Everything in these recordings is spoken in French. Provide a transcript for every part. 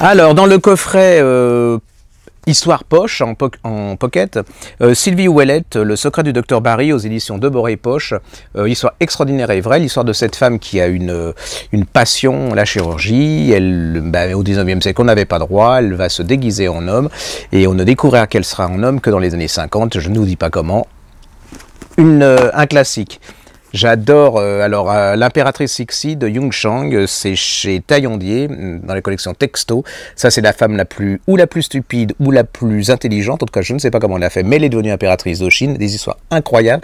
Alors, dans le coffret Histoire poche, en pocket, Sylvie Ouellette, Le secret du docteur Barry, aux éditions Deborah et Poche. Histoire extraordinaire et vraie, l'histoire de cette femme qui a une passion, la chirurgie. Elle, au 19e siècle, on n'avait pas droit, elle va se déguiser en homme, et on ne découvrira qu'elle sera en homme que dans les années 50, je ne vous dis pas comment. Un classique. J'adore l'impératrice Cixi de Yung Chang, c'est chez Taillandier, dans la collection Texto. Ça, c'est la femme la plus stupide ou la plus intelligente, en tout cas je ne sais pas comment elle a fait, mais elle est devenue impératrice de Chine, des histoires incroyables.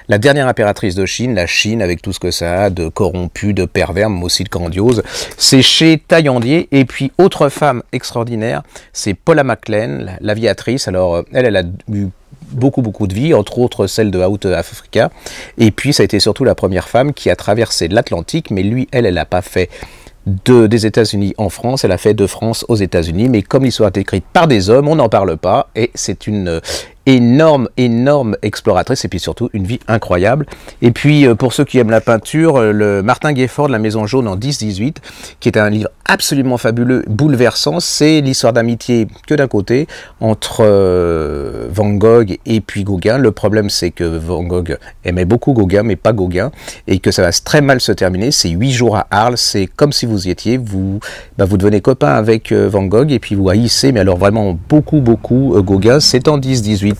La dernière impératrice de Chine, la Chine avec tout ce que ça a de corrompu, de pervers, mais aussi de grandiose, c'est chez Taillandier. Et puis autre femme extraordinaire, c'est Paula McLean, l'aviatrice. Alors elle a eu beaucoup de vie, entre autres celle de Out Africa, et puis ça a été surtout la première femme qui a traversé l'Atlantique, mais elle n'a pas fait des États-Unis en France, elle a fait de France aux États-Unis, mais comme l'histoire est écrite par des hommes, on n'en parle pas, et c'est une énorme exploratrice, et puis surtout une vie incroyable. Et puis pour ceux qui aiment la peinture, le Martin Guefford de la Maison Jaune en 10-18, qui est un livre absolument fabuleux, bouleversant. C'est l'histoire d'amitié que d'un côté entre Van Gogh et puis Gauguin. Le problème, c'est que Van Gogh aimait beaucoup Gauguin, mais pas Gauguin, et que ça va très mal se terminer. C'est 8 jours à Arles, c'est comme si vous y étiez, vous devenez copain avec Van Gogh, et puis vous haïssez, mais alors vraiment beaucoup Gauguin. C'est en 10-18.